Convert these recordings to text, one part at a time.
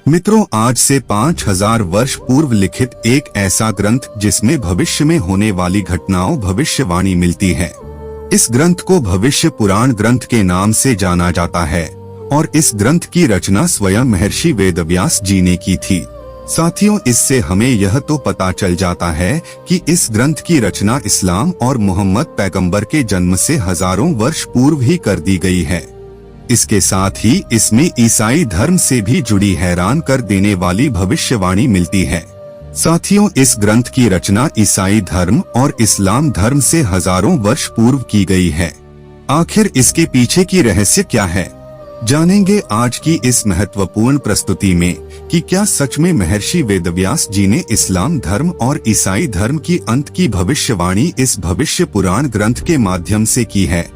मित्रों, आज से 5000 वर्ष पूर्व लिखित एक ऐसा ग्रंथ जिसमें भविष्य में होने वाली घटनाओं भविष्यवाणी मिलती है। इस ग्रंथ को भविष्य पुराण ग्रंथ के नाम से जाना जाता है और इस ग्रंथ की रचना स्वयं महर्षि वेदव्यास जी ने की थी। साथियों, इससे हमें यह तो पता चल जाता है कि इस ग्रंथ की रचना इस्लाम और मोहम्मद पैगंबर के जन्म से हजारों वर्ष पूर्व ही कर दी गई है। इसके साथ ही इसमें ईसाई धर्म से भी जुड़ी हैरान कर देने वाली भविष्यवाणी मिलती है। साथियों, इस ग्रंथ की रचना ईसाई धर्म और इस्लाम धर्म से हजारों वर्ष पूर्व की गई है। आखिर इसके पीछे की रहस्य क्या है, जानेंगे आज की इस महत्वपूर्ण प्रस्तुति में कि क्या सच में महर्षि वेदव्यास जी ने इस्लाम धर्म और ईसाई धर्म की अंत की भविष्यवाणी इस भविष्य पुराण ग्रंथ के माध्यम से की है।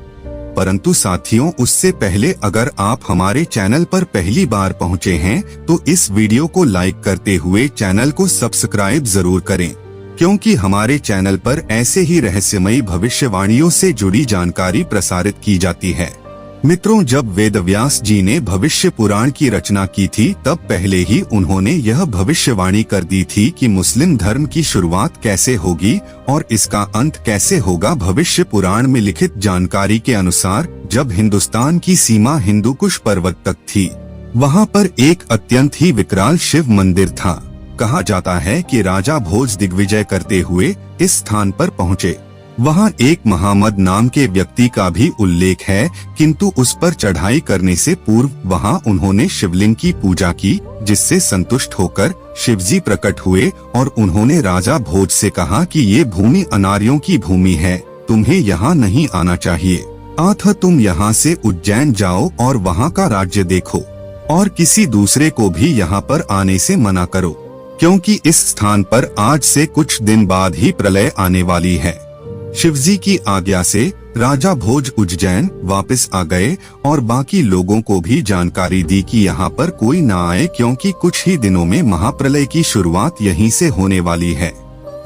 परंतु साथियों, उससे पहले अगर आप हमारे चैनल पर पहली बार पहुंचे हैं तो इस वीडियो को लाइक करते हुए चैनल को सब्सक्राइब जरूर करें, क्योंकि हमारे चैनल पर ऐसे ही रहस्यमयी भविष्यवाणियों से जुड़ी जानकारी प्रसारित की जाती है। मित्रों, जब वेदव्यास जी ने भविष्य पुराण की रचना की थी तब पहले ही उन्होंने यह भविष्यवाणी कर दी थी कि मुस्लिम धर्म की शुरुआत कैसे होगी और इसका अंत कैसे होगा। भविष्य पुराण में लिखित जानकारी के अनुसार जब हिंदुस्तान की सीमा हिंदुकुश पर्वत तक थी, वहाँ पर एक अत्यंत ही विकराल शिव मंदिर था। कहा जाता है कि राजा भोज दिग्विजय करते हुए इस स्थान पर पहुँचे। वहाँ एक महामद नाम के व्यक्ति का भी उल्लेख है, किंतु उस पर चढ़ाई करने से पूर्व वहाँ उन्होंने शिवलिंग की पूजा की, जिससे संतुष्ट होकर शिवजी प्रकट हुए और उन्होंने राजा भोज से कहा कि ये भूमि अनार्यों की भूमि है, तुम्हें यहाँ नहीं आना चाहिए। अतः तुम यहाँ से उज्जैन जाओ और वहाँ का राज्य देखो और किसी दूसरे को भी यहाँ पर आने से मना करो, क्योंकि इस स्थान पर आज से कुछ दिन बाद ही प्रलय आने वाली है। शिवजी की आज्ञा से राजा भोज उज्जैन वापस आ गए और बाकी लोगों को भी जानकारी दी कि यहाँ पर कोई न आए, क्योंकि कुछ ही दिनों में महाप्रलय की शुरुआत यहीं से होने वाली है।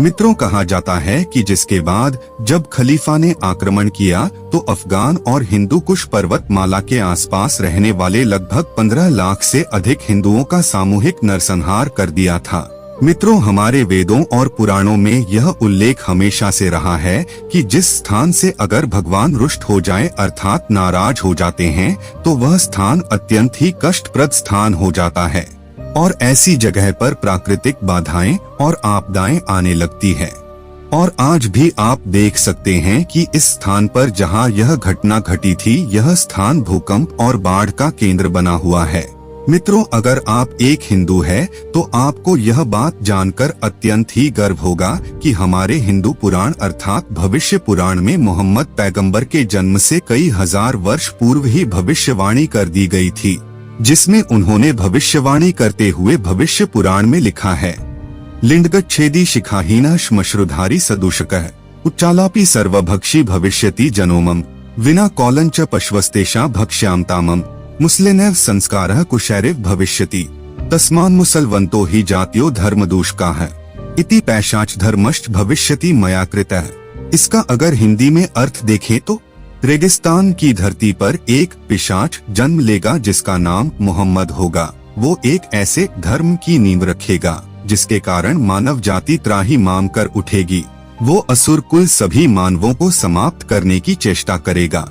मित्रों, कहा जाता है कि जिसके बाद जब खलीफा ने आक्रमण किया तो अफगान और हिंदुकुश पर्वतमाला के आसपास रहने वाले लगभग 15 लाख से अधिक हिंदुओं का सामूहिक नरसंहार कर दिया था। मित्रों, हमारे वेदों और पुराणों में यह उल्लेख हमेशा से रहा है कि जिस स्थान से अगर भगवान रुष्ट हो जाए अर्थात नाराज हो जाते हैं तो वह स्थान अत्यंत ही कष्टप्रद स्थान हो जाता है और ऐसी जगह पर प्राकृतिक बाधाएं और आपदाएं आने लगती है। और आज भी आप देख सकते हैं कि इस स्थान पर जहां यह घटना घटी थी, यह स्थान भूकंप और बाढ़ का केंद्र बना हुआ है। मित्रों, अगर आप एक हिंदू हैं तो आपको यह बात जानकर अत्यंत ही गर्व होगा कि हमारे हिंदू पुराण अर्थात भविष्य पुराण में मोहम्मद पैगंबर के जन्म से कई हजार वर्ष पूर्व ही भविष्यवाणी कर दी गई थी, जिसमें उन्होंने भविष्यवाणी करते हुए भविष्य पुराण में लिखा है, लिंडगच्छेदी शिखाहीनः श्मश्रुधारी सदूषकः उच्चालापि सर्वभक्षी भविष्यति जनोमम विना कौलंच पश्वस्तेषा भक्ष्यामतामम मुस्लिनैव संस्कारः कुशैरिव भविष्यति तस्मान्मुसलवन्तो हि जात्यो धर्मदूषकाः इति पैशाच धर्मश्च भविष्यति मया कृतः। इसका अगर हिंदी में अर्थ देखें तो रेगिस्तान की धरती पर एक पिशाच जन्म लेगा जिसका नाम मोहम्मद होगा। वो एक ऐसे धर्म की नींव रखेगा जिसके कारण मानव जाति त्राही माम कर उठेगी। वो असुर कुल सभी मानवों को समाप्त करने की चेष्टा करेगा।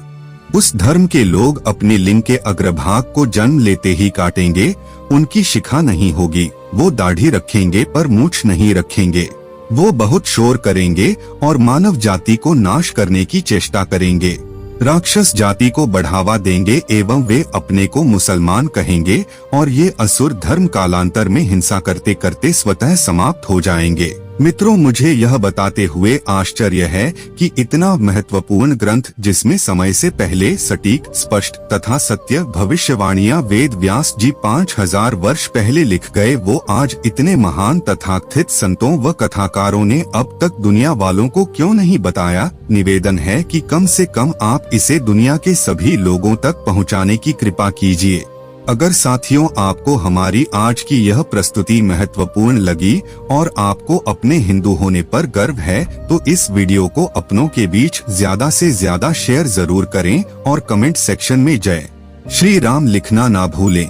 उस धर्म के लोग अपने लिंग के अग्रभाग को जन्म लेते ही काटेंगे, उनकी शिखा नहीं होगी, वो दाढ़ी रखेंगे पर मूछ नहीं रखेंगे, वो बहुत शोर करेंगे और मानव जाति को नाश करने की चेष्टा करेंगे, राक्षस जाति को बढ़ावा देंगे एवं वे अपने को मुसलमान कहेंगे और ये असुर धर्म कालांतर में हिंसा करते करते स्वतः समाप्त हो जाएंगे। मित्रों, मुझे यह बताते हुए आश्चर्य है कि इतना महत्वपूर्ण ग्रंथ जिसमें समय से पहले सटीक, स्पष्ट तथा सत्य भविष्यवाणियां वेद व्यास जी 5000 वर्ष पहले लिख गए, वो आज इतने महान तथाकथित संतों व कथाकारों ने अब तक दुनिया वालों को क्यों नहीं बताया। निवेदन है कि कम से कम आप इसे दुनिया के सभी लोगों तक पहुँचाने की कृपा कीजिए। अगर साथियों आपको हमारी आज की यह प्रस्तुति महत्वपूर्ण लगी और आपको अपने हिंदू होने पर गर्व है तो इस वीडियो को अपनों के बीच ज्यादा से ज्यादा शेयर जरूर करें और कमेंट सेक्शन में जय श्री राम लिखना ना भूलें।